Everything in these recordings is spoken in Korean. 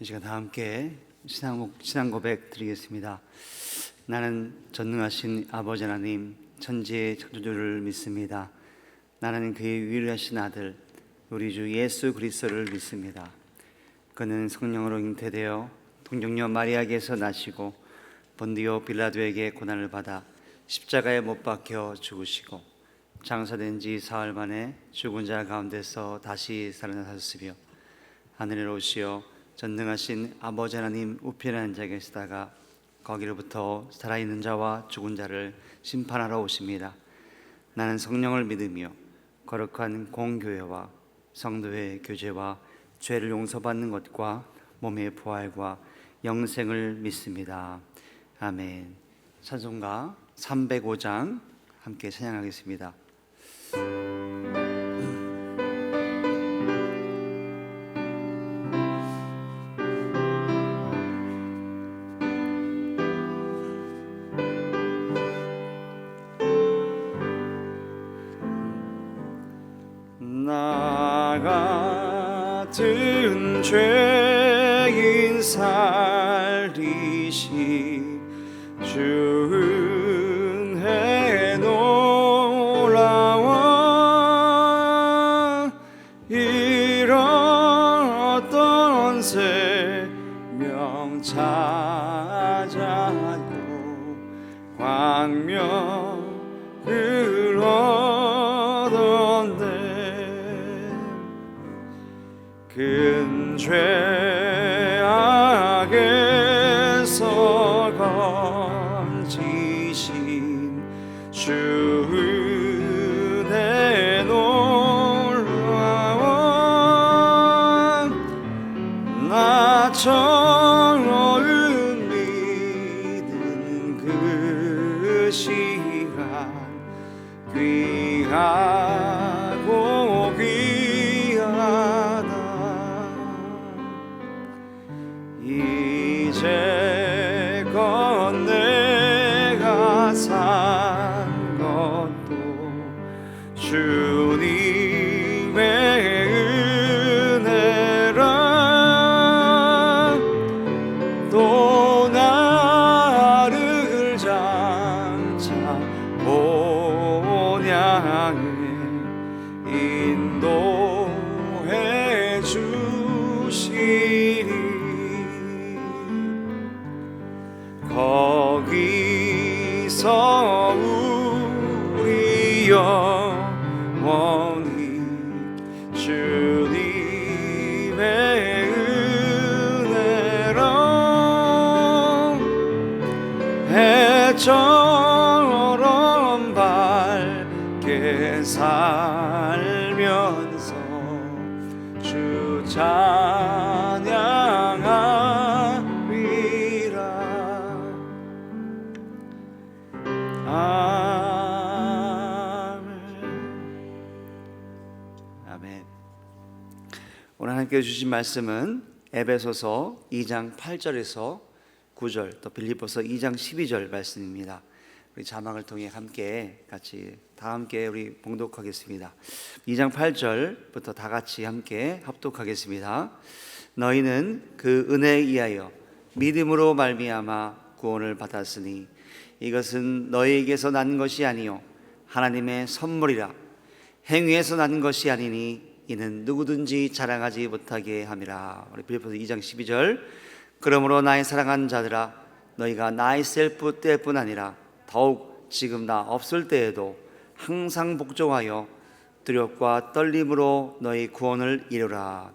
이 시간 다 함께 신앙 고백 드리겠습니다. 나는 전능하신 아버지 하나님, 천지의 창조주를 믿습니다. 나는 그의 유일하신 아들, 우리 주 예수 그리스도를 믿습니다. 그는 성령으로 잉태되어 동정녀 마리아에게서 나시고 본디오 빌라도에게 고난을 받아 십자가에 못 박혀 죽으시고 장사된 지 사흘 만에 죽은 자 가운데서 다시 살아나셨으며 하늘에 오시어 전능하신 아버지 하나님 우편에 앉아 계시다가 거기로부터 살아있는 자와 죽은 자를 심판하러 오십니다. 나는 성령을 믿으며 거룩한 공교회와 성도의 교제와 죄를 용서받는 것과 몸의 부활과 영생을 믿습니다. 아멘. 찬송가 305장 함께 찬양하겠습니다. 나 같은 죄인 살리시 주 은혜 놀라워 잃었던 생명 찾아고 광명을 얻었네. 큰 죄악에서 건지신 주 은혜 놀라워 나 처음 믿은 그 시간 귀하고 귀하다. 이제껏 내가 산 것도 주님의 은혜라. 또 나를 장차 본향에 인도해 주시리. 거기서 우리 영원히 주님의 은혜로 해처럼 밝게 살면서 주 찬양하리라. 아멘. 오늘 하나님께 주신 말씀은 에베소서 2장 8절에서 9절, 또 빌립보서 2장 12절 말씀입니다. 우리 자막을 통해 함께 다 함께 우리 봉독하겠습니다. 2장 8절부터 다 같이 함께 합독하겠습니다. 너희는 그 은혜에 의하여 믿음으로 말미암아 구원을 받았으니 이것은 너희에게서 난 것이 아니요 하나님의 선물이라. 행위에서 난 것이 아니니 이는 누구든지 자랑하지 못하게 함이라. 우리 빌립보서 2장 12절. 그러므로 나의 사랑하는 자들아, 너희가 나 있을 때뿐 아니라 더욱 지금 나 없을 때에도 항상 복종하여 두렵과 떨림으로 너희 구원을 이루라.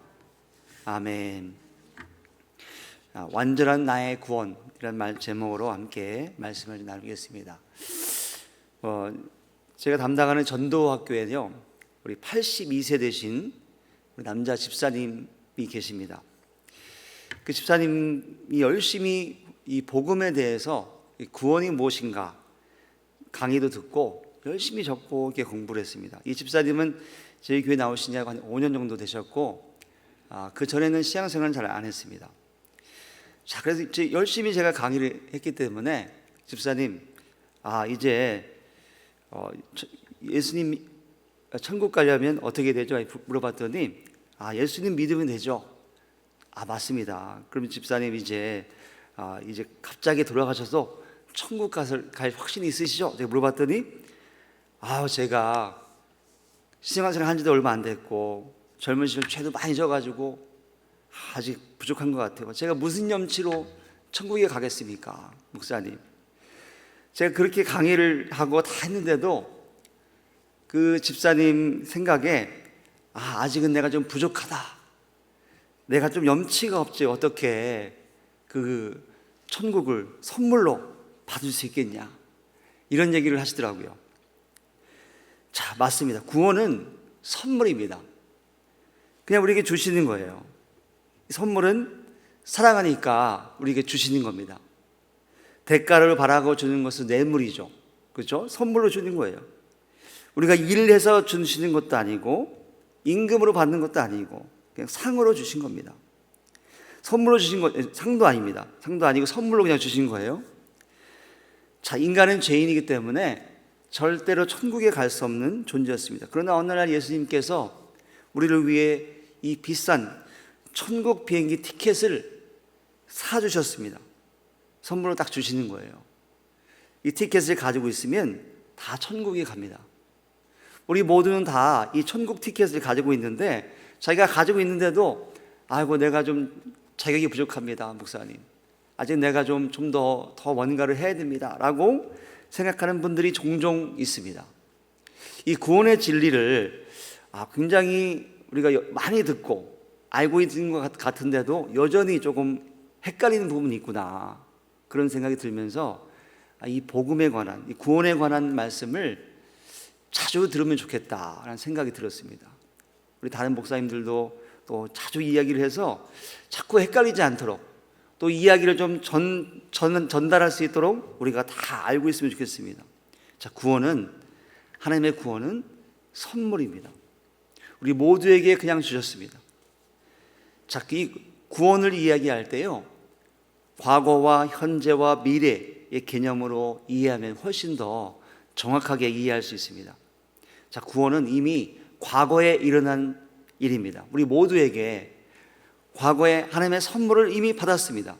아멘. 완전한 나의 구원, 이런 제목으로 함께 말씀을 나누겠습니다. 제가 담당하는 전도학교에요, 우리 82세 되신 우리 남자 집사님이 계십니다. 그 집사님이 열심히 이 복음에 대해서 구원이 무엇인가 강의도 듣고 열심히 적고 이렇게 공부를 했습니다. 이 집사님은 저희 교회 나오신 지 한 5년 정도 되셨고, 그 전에는 신앙생활을 잘 안 했습니다. 자, 그래서 이제 열심히 제가 강의를 했기 때문에 집사님, 이제 예수님 천국 가려면 어떻게 되죠? 물어봤더니 예수님 믿으면 되죠. 맞습니다. 그럼 집사님 이제 갑자기 돌아가셔서 천국 갈 확신이 있으시죠? 제가 물어봤더니 제가 신앙생활 한 지도 얼마 안 됐고 젊은 시절 죄도 많이 져가지고 아직 부족한 것 같아요. 제가 무슨 염치로 천국에 가겠습니까, 목사님? 제가 그렇게 강의를 하고 다 했는데도 그 집사님 생각에 아직은 내가 좀 부족하다, 내가 좀 염치가 없지, 어떻게 그 천국을 선물로 받을 수 있겠냐, 이런 얘기를 하시더라고요. 자, 맞습니다. 구원은 선물입니다. 그냥 우리에게 주시는 거예요. 선물은 사랑하니까 우리에게 주시는 겁니다. 대가를 바라고 주는 것은 뇌물이죠. 그렇죠? 선물로 주는 거예요. 우리가 일을 해서 주시는 것도 아니고 임금으로 받는 것도 아니고 그냥 상으로 주신 겁니다. 선물로 주신 거, 상도 아닙니다. 상도 아니고 선물로 그냥 주신 거예요. 자, 인간은 죄인이기 때문에 절대로 천국에 갈 수 없는 존재였습니다. 그러나 어느 날 예수님께서 우리를 위해 이 비싼 천국 비행기 티켓을 사주셨습니다. 선물로 딱 주시는 거예요. 이 티켓을 가지고 있으면 다 천국에 갑니다. 우리 모두는 다 이 천국 티켓을 가지고 있는데, 자기가 가지고 있는데도 내가 좀 자격이 부족합니다, 목사님. 아직 내가 좀 더 뭔가를 해야 됩니다 라고 생각하는 분들이 종종 있습니다. 이 구원의 진리를 굉장히 우리가 많이 듣고 알고 있는 것 같은데도 여전히 조금 헷갈리는 부분이 있구나, 그런 생각이 들면서 이 복음에 관한, 이 구원에 관한 말씀을 자주 들으면 좋겠다라는 생각이 들었습니다. 우리 다른 목사님들도 또 자주 이야기를 해서 자꾸 헷갈리지 않도록, 또 이야기를 좀 전달할 수 있도록 우리가 다 알고 있으면 좋겠습니다. 자, 하나님의 구원은 선물입니다. 우리 모두에게 그냥 주셨습니다. 자, 이 구원을 이야기할 때요, 과거와 현재와 미래의 개념으로 이해하면 훨씬 더 정확하게 이해할 수 있습니다. 자, 구원은 이미 과거에 일어난 일입니다. 우리 모두에게 과거에 하나님의 선물을 이미 받았습니다.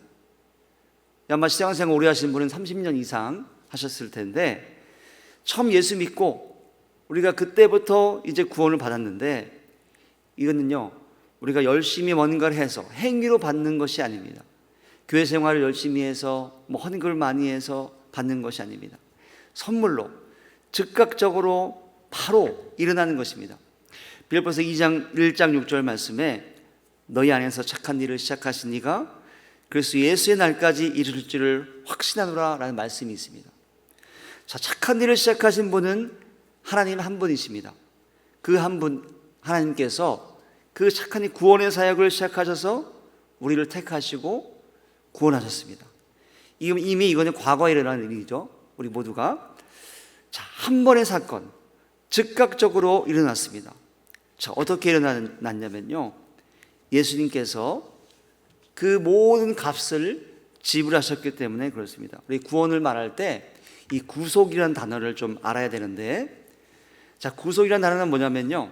아마 신앙생활 오래 하신 분은 30년 이상 하셨을 텐데, 처음 예수 믿고 우리가 그때부터 이제 구원을 받았는데, 이거는요, 우리가 열심히 뭔가를 해서 행위로 받는 것이 아닙니다. 교회 생활을 열심히 해서 헌금을 많이 해서 받는 것이 아닙니다. 선물로 즉각적으로 바로 일어나는 것입니다. 빌립보서 1장 6절 말씀에 너희 안에서 착한 일을 시작하신 이가 그리스도 예수의 날까지 이룰 줄을 확신하노라 라는 말씀이 있습니다. 자, 착한 일을 시작하신 분은 하나님 한 분이십니다. 그 한 분, 하나님께서 그 착한 일, 구원의 사역을 시작하셔서 우리를 택하시고 구원하셨습니다. 이미 이거는 과거에 일어난 일이죠. 우리 모두가. 자, 한 번의 사건, 즉각적으로 일어났습니다. 자, 어떻게 일어났냐면요, 예수님께서 그 모든 값을 지불하셨기 때문에 그렇습니다. 우리 구원을 말할 때 이 구속이라는 단어를 좀 알아야 되는데, 자, 구속이라는 단어는 뭐냐면요,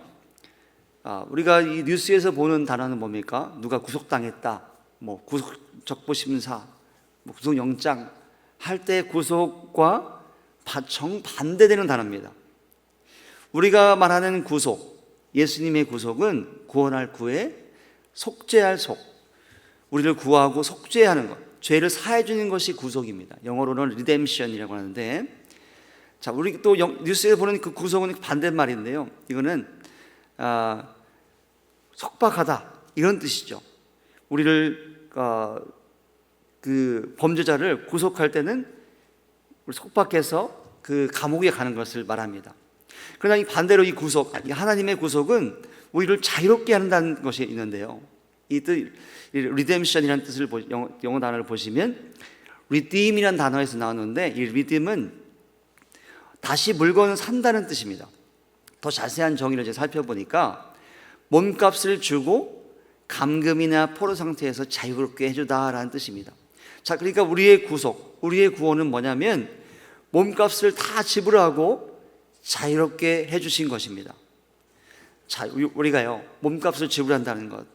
우리가 이 뉴스에서 보는 단어는 뭡니까? 누가 구속당했다, 구속 적부심사, 구속영장 할 때 구속과 정반대되는 단어입니다. 우리가 말하는 구속, 예수님의 구속은 구원할 구에 속죄할 속, 우리를 구하고 속죄하는 것, 죄를 사해 주는 것이 구속입니다. 영어로는 redemption이라고 하는데, 자, 우리 또 뉴스에 보는 그 구속은 반대말인데요, 이거는 속박하다, 이런 뜻이죠. 우리를 그 범죄자를 구속할 때는 속박해서 그 감옥에 가는 것을 말합니다. 그러나 이 반대로 이 구속, 하나님의 구속은 우리를 자유롭게 한다는 것이 있는데요, 이 뜻, redemption이라는 뜻을 영어 단어를 보시면 redeem이라는 단어에서 나오는데, 이 redeem은 다시 물건을 산다는 뜻입니다. 더 자세한 정의를 이제 살펴보니까 몸값을 주고 감금이나 포로 상태에서 자유롭게 해주다라는 뜻입니다. 자, 그러니까 우리의 구속, 우리의 구원은 뭐냐면 몸값을 다 지불하고 자유롭게 해주신 것입니다. 자, 우리가요, 몸값을 지불한다는 것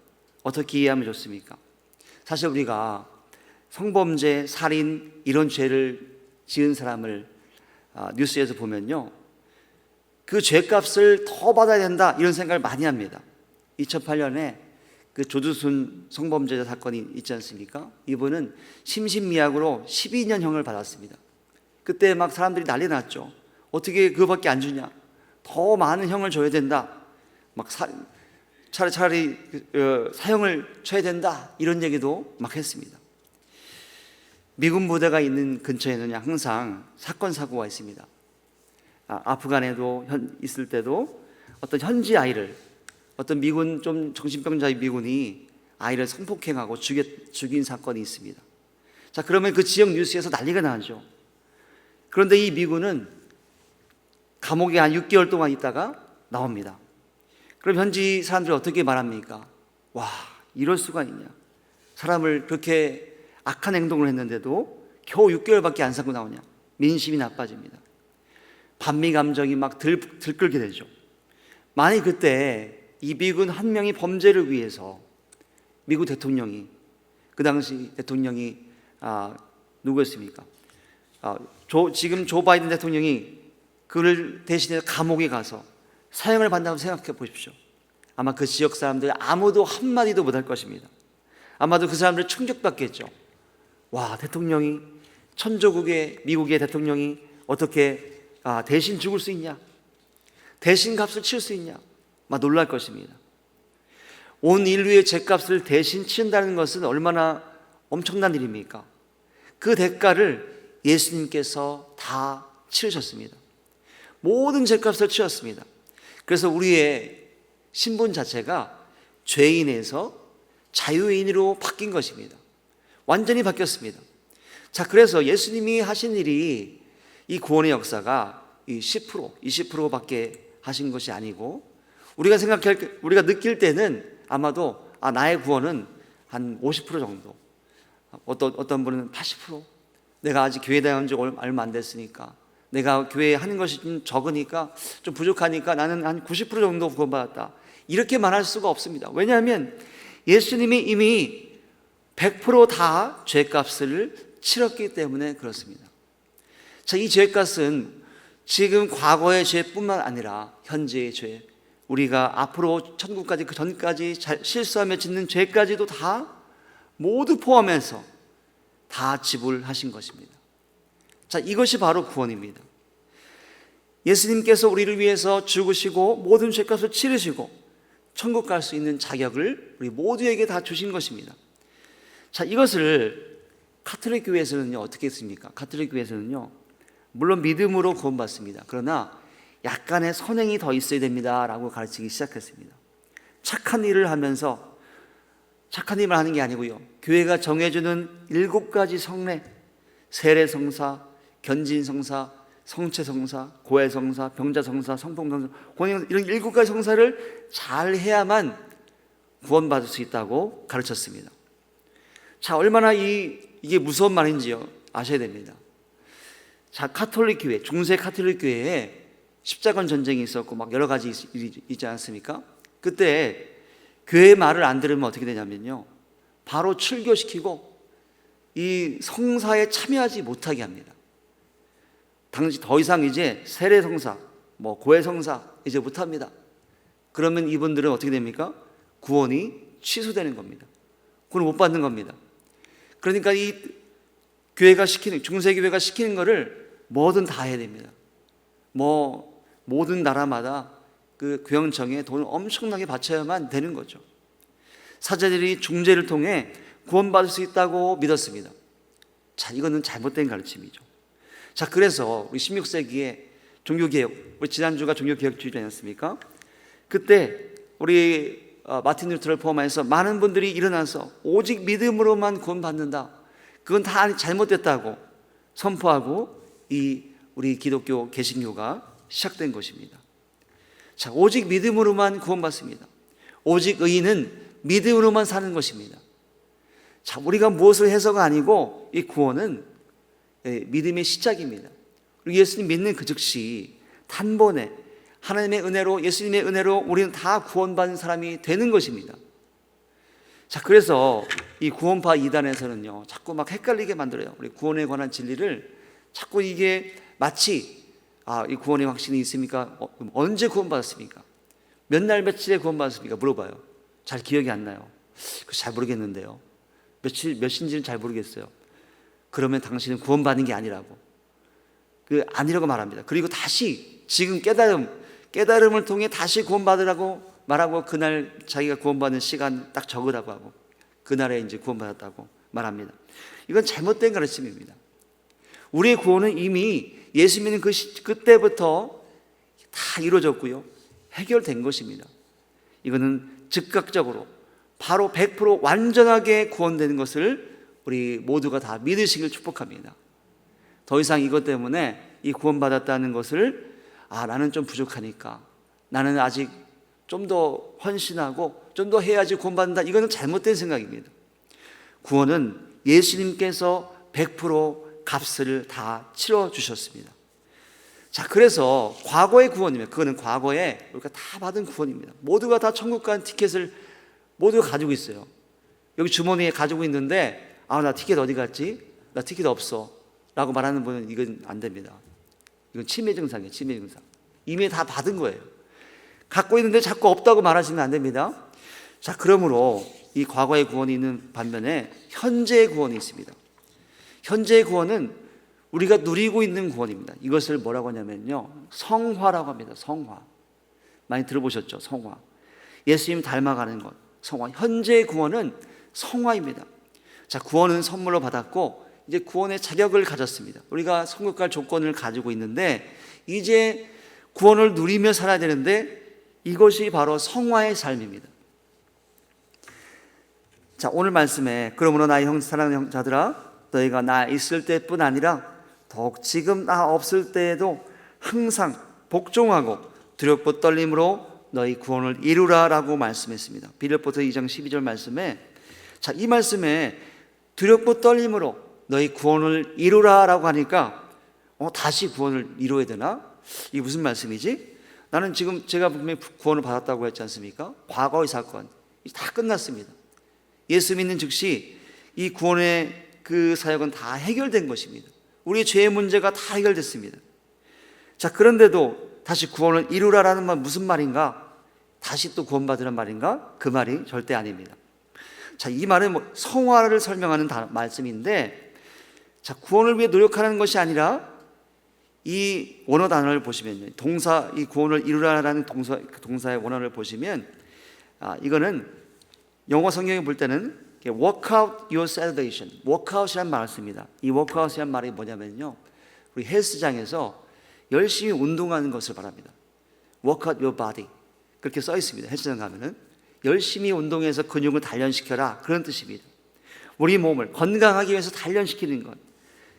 어떻게 이해하면 좋습니까? 사실 우리가 성범죄, 살인 이런 죄를 지은 사람을 뉴스에서 보면요, 그 죄값을 더 받아야 된다 이런 생각을 많이 합니다. 2008년에 그 조두순 성범죄자 사건이 있지 않습니까? 이분은 심신미약으로 12년형을 받았습니다. 그때 막 사람들이 난리 났죠. 어떻게 그거밖에 안 주냐? 더 많은 형을 줘야 된다. 막 차라리 사형을 쳐야 된다 이런 얘기도 막 했습니다. 미군 부대가 있는 근처에는 항상 사건 사고가 있습니다. 아프간에도 있을 때도 어떤 현지 아이를, 어떤 미군 좀 정신병자의 미군이 아이를 성폭행하고 죽인 사건이 있습니다. 자, 그러면 그 지역 뉴스에서 난리가 나죠. 그런데 이 미군은 감옥에 한 6개월 동안 있다가 나옵니다. 그럼 현지 사람들이 어떻게 말합니까? 와, 이럴 수가 있냐? 사람을 그렇게 악한 행동을 했는데도 겨우 6개월밖에 안 살고 나오냐? 민심이 나빠집니다. 반미 감정이 막 들끓게 되죠. 만약 그때 이 미군 한 명이 범죄를 위해서 미국 대통령이, 그 당시 대통령이 누구였습니까? 지금 조 바이든 대통령이 그를 대신해 감옥에 가서 사형을 받는다고 생각해 보십시오. 아마 그 지역 사람들 아무도 한마디도 못할 것입니다. 아마도 그 사람들 충격받겠죠. 와, 대통령이, 천조국의 미국의 대통령이 어떻게 대신 죽을 수 있냐? 대신 값을 치를 수 있냐? 막 놀랄 것입니다. 온 인류의 죄값을 대신 치른다는 것은 얼마나 엄청난 일입니까? 그 대가를 예수님께서 다 치르셨습니다. 모든 죄값을 치렀습니다. 그래서 우리의 신분 자체가 죄인에서 자유인으로 바뀐 것입니다. 완전히 바뀌었습니다. 자, 그래서 예수님이 하신 일이 이 구원의 역사가 이 10%, 20%밖에 하신 것이 아니고, 우리가 느낄 때는 아마도 나의 구원은 한 50% 정도, 어떤 분은 80%, 내가 아직 교회 다녀온 지 얼마 안 됐으니까, 내가 교회에 하는 것이 좀 적으니까, 좀 부족하니까 나는 한 90% 정도 구원받았다, 이렇게 말할 수가 없습니다. 왜냐하면 예수님이 이미 100% 다 죄값을 치렀기 때문에 그렇습니다. 자, 이 죄값은 지금 과거의 죄뿐만 아니라 현재의 죄, 우리가 앞으로 천국까지, 그 전까지 실수하며 짓는 죄까지도 다 모두 포함해서 다 지불하신 것입니다. 자, 이것이 바로 구원입니다. 예수님께서 우리를 위해서 죽으시고 모든 죄값을 치르시고 천국 갈 수 있는 자격을 우리 모두에게 다 주신 것입니다. 자, 이것을 가톨릭 교회에서는요, 어떻게 했습니까? 가톨릭 교회에서는요, 물론 믿음으로 구원받습니다. 그러나 약간의 선행이 더 있어야 됩니다 라고 가르치기 시작했습니다. 착한 일을 하면서, 착한 일을 하는 게 아니고요, 교회가 정해주는 7가지 성례, 세례성사, 견진성사, 성체성사, 고해성사, 병자성사, 성품성사, 혼인성사, 이런 7가지 성사를 잘 해야만 구원받을 수 있다고 가르쳤습니다. 자, 얼마나 이게 무서운 말인지요 아셔야 됩니다. 자, 가톨릭 교회, 중세 가톨릭 교회에 십자군 전쟁이 있었고 막 여러 가지 일이 있지 않습니까? 그때 교회의 말을 안 들으면 어떻게 되냐면요, 바로 출교시키고 이 성사에 참여하지 못하게 합니다. 당시 더 이상 이제 세례성사, 고해성사 이제 못합니다. 그러면 이분들은 어떻게 됩니까? 구원이 취소되는 겁니다. 구원을 못 받는 겁니다. 그러니까 이 교회가 시키는, 중세교회가 시키는 거를 뭐든 다 해야 됩니다. 모든 나라마다 그 교영청에 돈을 엄청나게 바쳐야만 되는 거죠. 사제들이 중재를 통해 구원받을 수 있다고 믿었습니다. 자, 이거는 잘못된 가르침이죠. 자, 그래서 우리 16세기에 종교개혁, 우리 지난주가 종교개혁주의지 않았습니까? 그때 우리 마틴 루터를 포함해서 많은 분들이 일어나서 오직 믿음으로만 구원받는다, 그건 다 잘못됐다고 선포하고 우리 기독교 개신교가 시작된 것입니다. 자, 오직 믿음으로만 구원받습니다. 오직 의인은 믿음으로만 사는 것입니다. 자, 우리가 무엇을 해서가 아니고 이 구원은 믿음의 시작입니다. 그리고 예수님 믿는 그 즉시 단번에 하나님의 은혜로, 예수님의 은혜로 우리는 다 구원받은 사람이 되는 것입니다. 자, 그래서 이 구원파 이단에서는요, 자꾸 막 헷갈리게 만들어요. 우리 구원에 관한 진리를 자꾸 이게 마치 이 구원의 확신이 있습니까? 언제 구원받았습니까? 몇 날 며칠에 구원받았습니까? 물어봐요. 잘 기억이 안 나요. 잘 모르겠는데요. 몇인지는 잘 모르겠어요. 그러면 당신은 구원받은 게 아니라고. 아니라고 말합니다. 그리고 다시 지금 깨달음을 통해 다시 구원받으라고 말하고, 그날 자기가 구원받는 시간 딱 적으라고 하고, 그날에 이제 구원받았다고 말합니다. 이건 잘못된 가르침입니다. 우리의 구원은 이미 예수 믿는 그때부터 다 이루어졌고요, 해결된 것입니다. 이거는 즉각적으로 바로 100% 완전하게 구원되는 것을 우리 모두가 다 믿으시길 축복합니다. 더 이상 이것 때문에 이 구원받았다는 것을 나는 좀 부족하니까, 나는 아직 좀 더 헌신하고 좀 더 해야지 구원받는다, 이거는 잘못된 생각입니다. 구원은 예수님께서 100% 값을 다 치러주셨습니다. 자, 그래서 과거의 구원이면 그거는 과거에 우리가 다 받은 구원입니다. 모두가 다 천국 가는 티켓을 모두가 가지고 있어요. 여기 주머니에 가지고 있는데 나 티켓 어디 갔지? 나 티켓 없어 라고 말하는 분은 이건 안 됩니다. 이건 치매 증상이에요. 치매 증상. 이미 다 받은 거예요. 갖고 있는데 자꾸 없다고 말하시면 안 됩니다. 자, 그러므로 이 과거의 구원이 있는 반면에 현재의 구원이 있습니다. 현재의 구원은 우리가 누리고 있는 구원입니다. 이것을 뭐라고 하냐면요, 성화라고 합니다. 성화. 많이 들어보셨죠? 성화. 예수님 닮아가는 것, 성화. 현재의 구원은 성화입니다. 자, 구원은 선물로 받았고 이제 구원의 자격을 가졌습니다. 우리가 천국 갈 조건을 가지고 있는데 이제 구원을 누리며 살아야 되는데 이것이 바로 성화의 삶입니다. 자, 오늘 말씀에 그러므로 나의 사랑하는 자들아, 너희가 나 있을 때뿐 아니라 더욱 지금 나 없을 때에도 항상 복종하고 두렵고 떨림으로 너희 구원을 이루라 라고 말씀했습니다. 빌립보서 2장 12절 말씀에, 자, 이 말씀에 두렵고 떨림으로 너희 구원을 이루라 라고 하니까 다시 구원을 이루어야 되나? 이게 무슨 말씀이지? 나는 지금 제가 분명히 구원을 받았다고 했지 않습니까? 과거의 사건 다 끝났습니다. 예수 믿는 즉시 이 구원의 그 사역은 다 해결된 것입니다. 우리의 죄의 문제가 다 해결됐습니다. 자, 그런데도 다시 구원을 이루라라는 말 무슨 말인가? 다시 또 구원받으란 말인가? 그 말이 절대 아닙니다. 자, 이 말은 성화를 설명하는 말씀인데, 자, 구원을 위해 노력하는 것이 아니라 이 원어 단어를 보시면요, 동사, 이 구원을 이루라라는 동사의 원어를 보시면 이거는 영어 성경에 볼 때는 work out your salvation, work out이라는 말을 씁니다. 이 work out이라는 말이 뭐냐면요, 우리 헬스장에서 열심히 운동하는 것을 말합니다. work out your body, 그렇게 써 있습니다. 헬스장 가면은 열심히 운동해서 근육을 단련시켜라, 그런 뜻입니다. 우리 몸을 건강하기 위해서 단련시키는 것,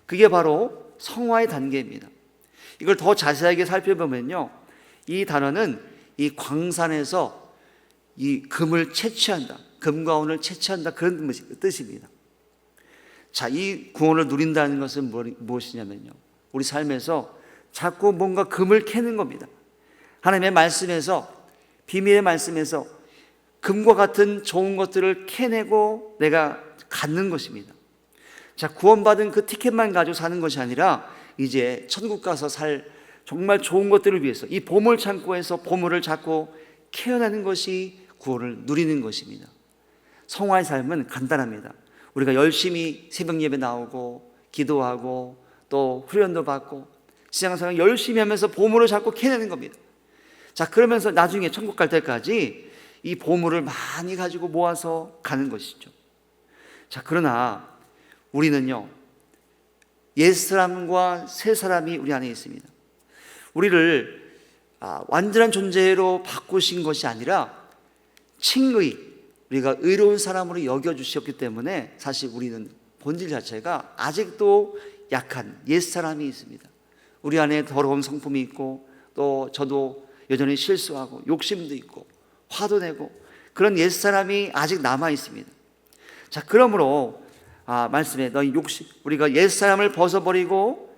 그게 바로 성화의 단계입니다. 이걸 더 자세하게 살펴보면요, 이 단어는 이 광산에서 이 금을 채취한다, 금과 은을 채취한다, 그런 뜻입니다. 자, 이 구원을 누린다는 것은 무엇이냐면요, 우리 삶에서 자꾸 뭔가 금을 캐는 겁니다. 하나님의 말씀에서, 비밀의 말씀에서 금과 같은 좋은 것들을 캐내고 내가 갖는 것입니다. 자, 구원받은 그 티켓만 가지고 사는 것이 아니라 이제 천국 가서 살 정말 좋은 것들을 위해서 이 보물 창고에서 보물을 자꾸 캐어내는 것이 구원을 누리는 것입니다. 성화의 삶은 간단합니다. 우리가 열심히 새벽 예배 나오고 기도하고 또 훈련도 받고 신앙생활 열심히 하면서 보물을 자꾸 캐내는 겁니다. 자, 그러면서 나중에 천국 갈 때까지 이 보물을 많이 가지고 모아서 가는 것이죠. 자, 그러나 우리는요, 옛사람과 새사람이 우리 안에 있습니다. 우리를 완전한 존재로 바꾸신 것이 아니라 칭의, 우리가 의로운 사람으로 여겨주셨기 때문에 사실 우리는 본질 자체가 아직도 약한 옛사람이 있습니다. 우리 안에 더러운 성품이 있고 또 저도 여전히 실수하고 욕심도 있고 화도 내고 그런 옛사람이 아직 남아 있습니다. 자, 그러므로 말씀에 너희 우리가 옛사람을 벗어버리고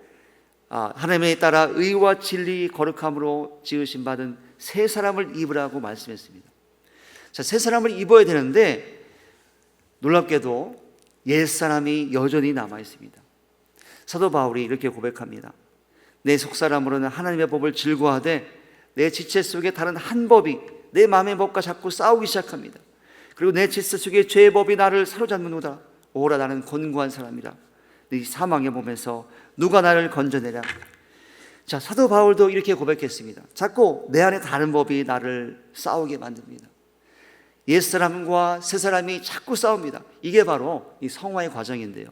하나님에 따라 의와 진리 거룩함으로 지으신 받은 새 사람을 입으라고 말씀했습니다. 자, 새 사람을 입어야 되는데 놀랍게도 옛사람이 여전히 남아 있습니다. 사도 바울이 이렇게 고백합니다. 내 속사람으로는 하나님의 법을 즐거워하되 내 지체 속에 다른 한 법이 내 마음의 법과 자꾸 싸우기 시작합니다. 그리고 내 지체 속에 죄의 법이 나를 사로잡는도다. 오라, 나는 곤고한 사람이라. 이 사망의 몸에서 누가 나를 건져내랴. 자, 사도 바울도 이렇게 고백했습니다. 자꾸 내 안에 다른 법이 나를 싸우게 만듭니다. 옛사람과 새사람이 자꾸 싸웁니다. 이게 바로 이 성화의 과정인데요,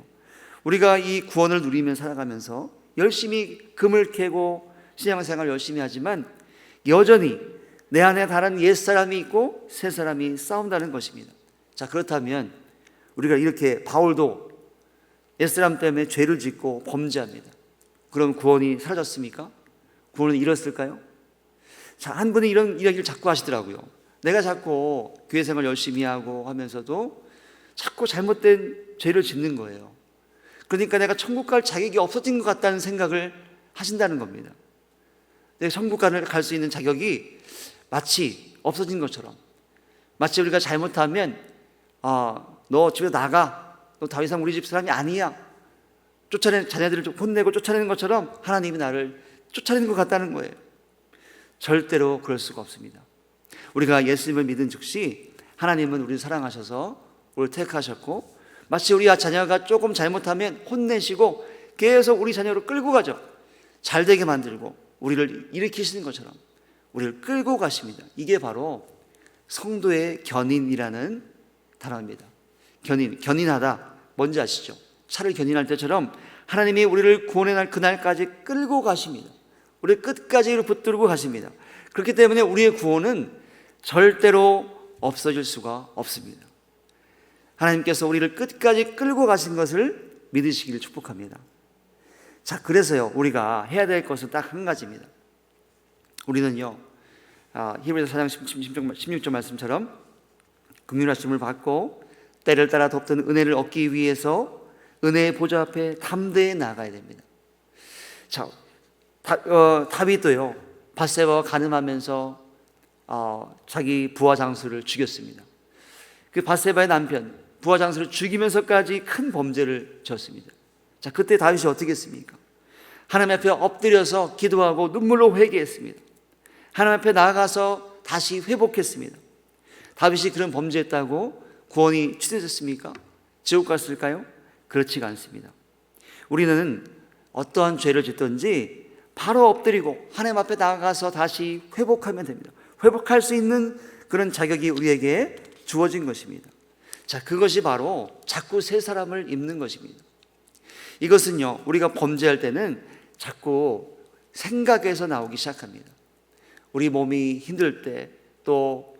우리가 이 구원을 누리며 살아가면서 열심히 금을 캐고 신앙생활 열심히 하지만 여전히 내 안에 다른 옛사람이 있고 새사람이 싸운다는 것입니다. 자, 그렇다면 우리가 이렇게, 바울도 옛사람 때문에 죄를 짓고 범죄합니다. 그럼 구원이 사라졌습니까? 구원은 잃었을까요? 자, 한 분이 이런 이야기를 자꾸 하시더라고요. 내가 자꾸 교회 생활 열심히 하고 하면서도 자꾸 잘못된 죄를 짓는 거예요. 그러니까 내가 천국 갈 자격이 없어진 것 같다는 생각을 하신다는 겁니다. 내가 천국 갈 수 있는 자격이 마치 없어진 것처럼, 마치 우리가 잘못하면 너 집에 나가, 너 더 이상 우리 집 사람이 아니야, 자녀들을 좀 혼내고 쫓아내는 것처럼 하나님이 나를 쫓아내는 것 같다는 거예요. 절대로 그럴 수가 없습니다. 우리가 예수님을 믿은 즉시 하나님은 우리를 사랑하셔서 우리를 택하셨고, 마치 우리 자녀가 조금 잘못하면 혼내시고 계속 우리 자녀를 끌고 가죠. 잘 되게 만들고 우리를 일으키시는 것처럼 우리를 끌고 가십니다. 이게 바로 성도의 견인이라는 단어입니다. 견인하다, 뭔지 아시죠? 차를 견인할 때처럼 하나님이 우리를 구원의 날 그날까지 끌고 가십니다. 우리를 끝까지 붙들고 가십니다. 그렇기 때문에 우리의 구원은 절대로 없어질 수가 없습니다. 하나님께서 우리를 끝까지 끌고 가신 것을 믿으시기를 축복합니다. 자, 그래서요, 우리가 해야 될 것은 딱 한 가지입니다. 우리는요, 히브리서 4장 16절 말씀처럼 긍휼하심을 받고 때를 따라 돕던 은혜를 얻기 위해서 은혜의 보좌 앞에 담대히 나가야 됩니다. 자, 다윗도요, 밧세바와 간음하면서 자기 부하 장수를 죽였습니다. 그 밧세바의 남편 부하 장수를 죽이면서까지 큰 범죄를 지었습니다. 자, 그때 다윗이 어떻게 했습니까? 하나님 앞에 엎드려서 기도하고 눈물로 회개했습니다. 하나님 앞에 나아가서 다시 회복했습니다. 다윗이 그런 범죄했다고 구원이 취소됐습니까? 지옥 갔을까요? 그렇지가 않습니다. 우리는 어떠한 죄를 짓든지 바로 엎드리고 하나님 앞에 나아가서 다시 회복하면 됩니다. 회복할 수 있는 그런 자격이 우리에게 주어진 것입니다. 자, 그것이 바로 자꾸 새 사람을 입는 것입니다. 이것은요, 우리가 범죄할 때는 자꾸 생각에서 나오기 시작합니다. 우리 몸이 힘들 때, 또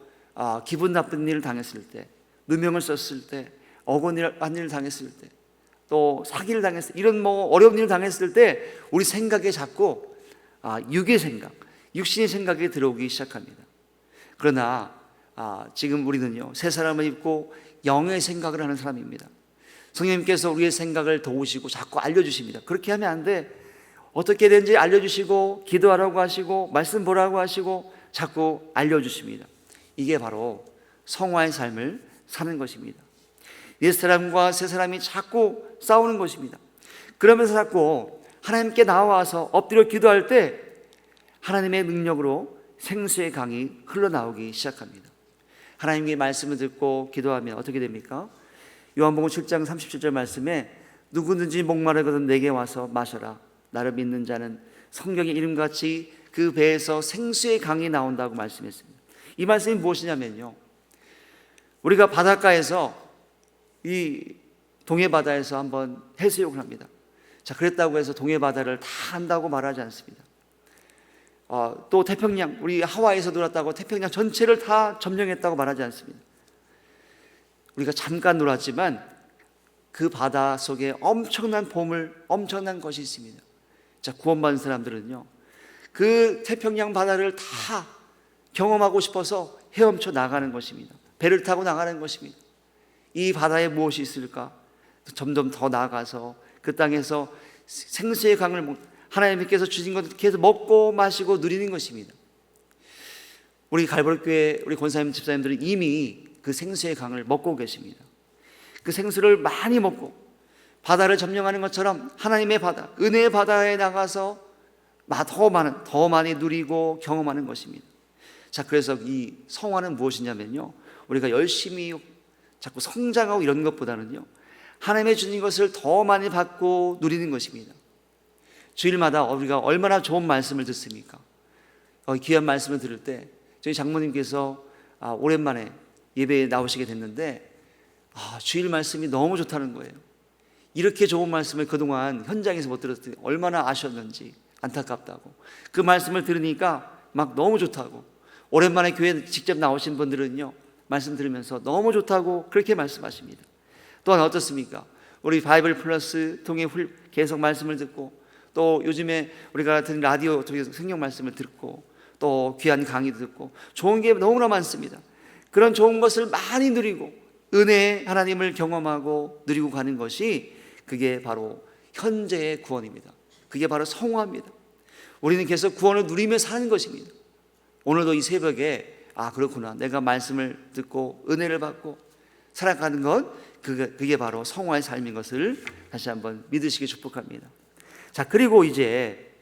기분 나쁜 일을 당했을 때, 누명을 썼을 때, 억울한 일을 당했을 때, 또 사기를 당했을 때, 이런 어려운 일을 당했을 때 우리 생각에 자꾸 육의 생각, 육신의 생각이 들어오기 시작합니다. 그러나 지금 우리는요, 새 사람을 입고 영의 생각을 하는 사람입니다. 성령님께서 우리의 생각을 도우시고 자꾸 알려주십니다. 그렇게 하면 안 돼. 어떻게 되는지 알려주시고, 기도하라고 하시고, 말씀 보라고 하시고, 자꾸 알려주십니다. 이게 바로 성화의 삶을 사는 것입니다. 옛 사람과 새 사람이 자꾸 싸우는 것입니다. 그러면서 자꾸 하나님께 나와서 엎드려 기도할 때 하나님의 능력으로 생수의 강이 흘러나오기 시작합니다. 하나님의 말씀을 듣고 기도하면 어떻게 됩니까? 요한복음 7장 37절 말씀에 누구든지 목마르거든 내게 와서 마셔라. 나를 믿는 자는 성경의 이름같이 그 배에서 생수의 강이 나온다고 말씀했습니다. 이 말씀이 무엇이냐면요, 우리가 바닷가에서, 이 동해바다에서 한번 해수욕을 합니다. 자, 그랬다고 해서 동해바다를 다 한다고 말하지 않습니다. 또 태평양, 우리 하와이에서 놀았다고 태평양 전체를 다 점령했다고 말하지 않습니다. 우리가 잠깐 놀았지만 그 바다 속에 엄청난 보물, 엄청난 것이 있습니다. 자, 구원받은 사람들은요, 그 태평양 바다를 다 경험하고 싶어서 헤엄쳐 나가는 것입니다. 배를 타고 나가는 것입니다. 이 바다에 무엇이 있을까? 점점 더 나아가서 그 땅에서 생수의 강을 하나님께서 주신 것을 계속 먹고 마시고 누리는 것입니다. 우리 갈보리교회 우리 권사님 집사님들은 이미 그 생수의 강을 먹고 계십니다. 그 생수를 많이 먹고 바다를 점령하는 것처럼 하나님의 바다, 은혜의 바다에 나가서 더 많이 누리고 경험하는 것입니다. 자, 그래서 이 성화는 무엇이냐면요, 우리가 열심히 자꾸 성장하고 이런 것보다는요, 하나님의 주신 것을 더 많이 받고 누리는 것입니다. 주일마다 우리가 얼마나 좋은 말씀을 듣습니까? 귀한 말씀을 들을 때 저희 장모님께서 오랜만에 예배에 나오시게 됐는데 주일 말씀이 너무 좋다는 거예요. 이렇게 좋은 말씀을 그동안 현장에서 못 들었더니 얼마나 아쉬웠는지 안타깝다고. 그 말씀을 들으니까 막 너무 좋다고. 오랜만에 교회 직접 나오신 분들은요, 말씀 들으면서 너무 좋다고 그렇게 말씀하십니다. 또한 어떻습니까? 우리 바이블 플러스 통해 계속 말씀을 듣고, 또 요즘에 우리가 듣는 라디오 통해서 성경 말씀을 듣고, 또 귀한 강의도 듣고, 좋은 게 너무나 많습니다. 그런 좋은 것을 많이 누리고 은혜의 하나님을 경험하고 누리고 가는 것이, 그게 바로 현재의 구원입니다. 그게 바로 성화입니다. 우리는 계속 구원을 누리며 사는 것입니다. 오늘도 이 새벽에 그렇구나, 내가 말씀을 듣고 은혜를 받고 살아가는 것, 그게 바로 성화의 삶인 것을 다시 한번 믿으시기 축복합니다. 자, 그리고 이제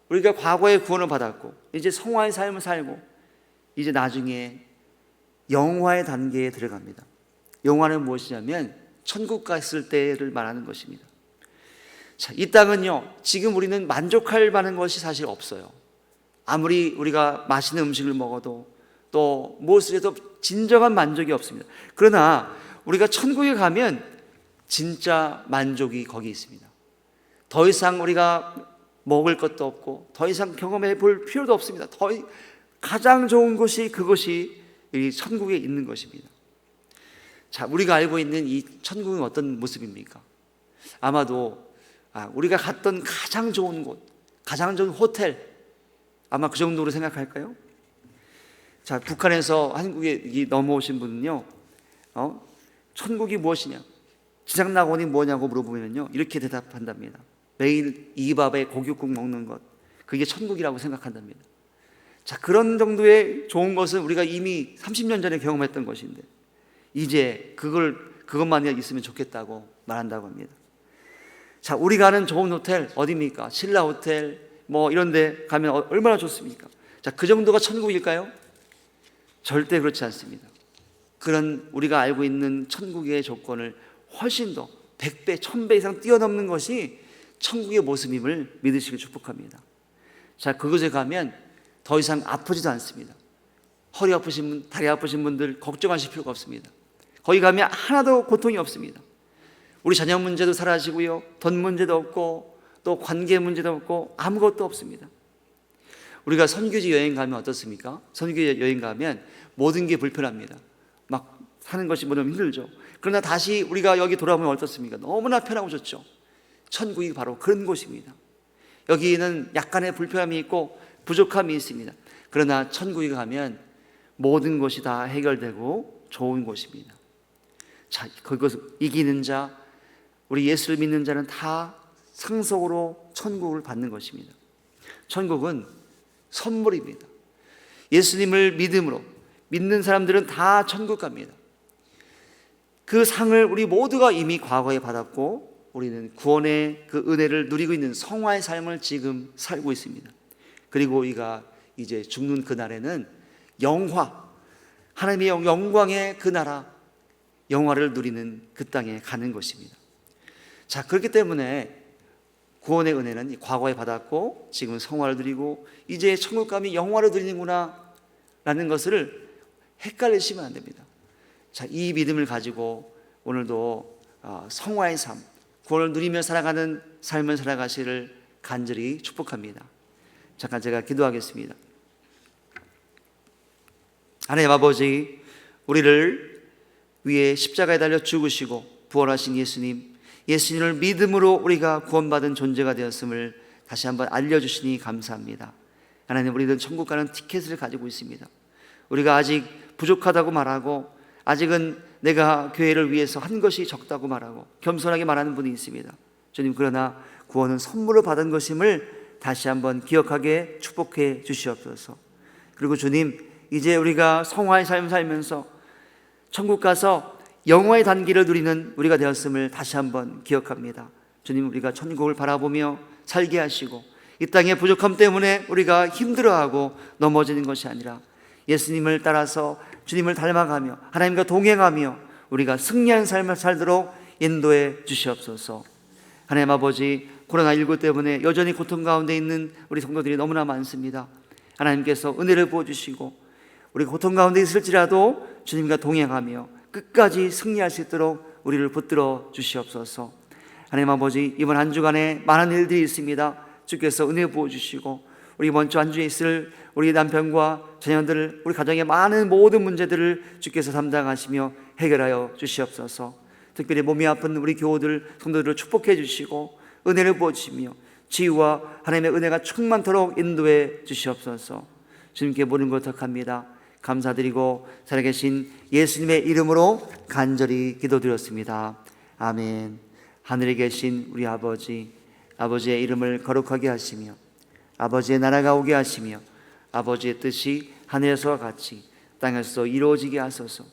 우리가 과거에 구원을 받았고 이제 성화의 삶을 살고 이제 나중에 영화의 단계에 들어갑니다. 영화는 무엇이냐면 천국 갔을 때를 말하는 것입니다. 자, 이 땅은요, 지금 우리는 만족할 만한 것이 사실 없어요. 아무리 우리가 맛있는 음식을 먹어도 또 무엇을 해도 진정한 만족이 없습니다. 그러나 우리가 천국에 가면 진짜 만족이 거기 있습니다. 더 이상 우리가 먹을 것도 없고 더 이상 경험해 볼 필요도 없습니다. 가장 좋은 것이 그것이 이 천국에 있는 것입니다. 자, 우리가 알고 있는 이 천국은 어떤 모습입니까? 아마도 우리가 갔던 가장 좋은 곳, 가장 좋은 호텔, 아마 그 정도로 생각할까요? 자, 북한에서 한국에 넘어오신 분은요, 천국이 무엇이냐, 지상낙원이 뭐냐고 물어보면요, 이렇게 대답한답니다. 매일 이 밥에 고깃국 먹는 것, 그게 천국이라고 생각한답니다. 자, 그런 정도의 좋은 것은 우리가 이미 30년 전에 경험했던 것인데 이제 그것만 있으면 좋겠다고 말한다고 합니다. 자, 우리가 아는 좋은 호텔 어디입니까? 신라 호텔 뭐 이런 데 가면 얼마나 좋습니까? 자, 그 정도가 천국일까요? 절대 그렇지 않습니다. 그런 우리가 알고 있는 천국의 조건을 훨씬 더 100배, 1000배 이상 뛰어넘는 것이 천국의 모습임을 믿으시길 축복합니다. 자, 그곳에 가면 더 이상 아프지도 않습니다. 허리 아프신 분, 다리 아프신 분들 걱정하실 필요가 없습니다. 거기 가면 하나도 고통이 없습니다. 우리 자녀 문제도 사라지고요, 돈 문제도 없고 또 관계 문제도 없고 아무것도 없습니다. 우리가 선교지 여행 가면 어떻습니까? 선교지 여행 가면 모든 게 불편합니다. 막 사는 것이 너무 힘들죠. 그러나 다시 우리가 여기 돌아오면 어떻습니까? 너무나 편하고 좋죠. 천국이 바로 그런 곳입니다. 여기는 약간의 불편함이 있고 부족함이 있습니다. 그러나 천국에 가면 모든 것이 다 해결되고 좋은 곳입니다. 자, 그것을 이기는 자, 우리 예수를 믿는 자는 다 상속으로 천국을 받는 것입니다. 천국은 선물입니다. 예수님을 믿음으로 믿는 사람들은 다 천국 갑니다. 그 상을 우리 모두가 이미 과거에 받았고 우리는 구원의 그 은혜를 누리고 있는 성화의 삶을 지금 살고 있습니다. 그리고 우리가 이제 죽는 그날에는 영화, 하나님의 영광의 그 나라, 영화를 누리는 그 땅에 가는 것입니다. 자, 그렇기 때문에 구원의 은혜는 과거에 받았고 지금 성화를 누리고 이제 천국 가면 영화를 누리는구나 라는 것을 헷갈리시면 안 됩니다. 자, 이 믿음을 가지고 오늘도 성화의 삶, 구원을 누리며 살아가는 삶을 살아가시를 간절히 축복합니다. 잠깐 제가 기도하겠습니다. 하나님 아버지, 우리를 위해 십자가에 달려 죽으시고 부활하신 예수님을 믿음으로 우리가 구원받은 존재가 되었음을 다시 한번 알려주시니 감사합니다. 하나님, 우리는 천국 가는 티켓을 가지고 있습니다. 우리가 아직 부족하다고 말하고 아직은 내가 교회를 위해서 한 것이 적다고 말하고 겸손하게 말하는 분이 있습니다. 주님, 그러나 구원은 선물로 받은 것임을 다시 한번 기억하게 축복해 주시옵소서. 그리고 주님, 이제 우리가 성화의 삶을 살면서 천국 가서 영화의 단계를 누리는 우리가 되었음을 다시 한번 기억합니다. 주님, 우리가 천국을 바라보며 살게 하시고 이 땅의 부족함 때문에 우리가 힘들어하고 넘어지는 것이 아니라 예수님을 따라서 주님을 닮아가며 하나님과 동행하며 우리가 승리하는 삶을 살도록 인도해 주시옵소서. 하나님 아버지, 코로나19 때문에 여전히 고통 가운데 있는 우리 성도들이 너무나 많습니다. 하나님께서 은혜를 부어주시고 우리 고통 가운데 있을지라도 주님과 동행하며 끝까지 승리할 수 있도록 우리를 붙들어 주시옵소서. 하나님 아버지, 이번 한 주간에 많은 일들이 있습니다. 주께서 은혜 부어주시고 우리 이번 주 한 주에 있을 우리 남편과 자녀들, 우리 가정의 많은 모든 문제들을 주께서 담당하시며 해결하여 주시옵소서. 특별히 몸이 아픈 우리 교우들, 성도들을 축복해 주시고 은혜를 부어주시며 지혜와 하나님의 은혜가 충만토록 인도해 주시옵소서. 주님께 모든 것 부탁합니다. 감사드리고 살아계신 예수님의 이름으로 간절히 기도드렸습니다. 아멘. 하늘에 계신 우리 아버지, 아버지의 이름을 거룩하게 하시며 아버지의 나라가 오게 하시며 아버지의 뜻이 하늘에서와 같이 땅에서 이루어지게 하소서.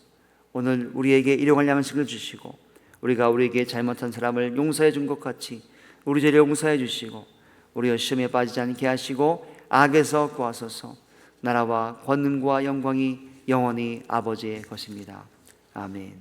오늘 우리에게 일용할 양식을 주시고 우리가 우리에게 잘못한 사람을 용서해 준 것 같이 우리 죄를 용서해 주시고 우리가 시험에 빠지지 않게 하시고 악에서 구하소서. 나라와 권능과 영광이 영원히 아버지의 것입니다. 아멘.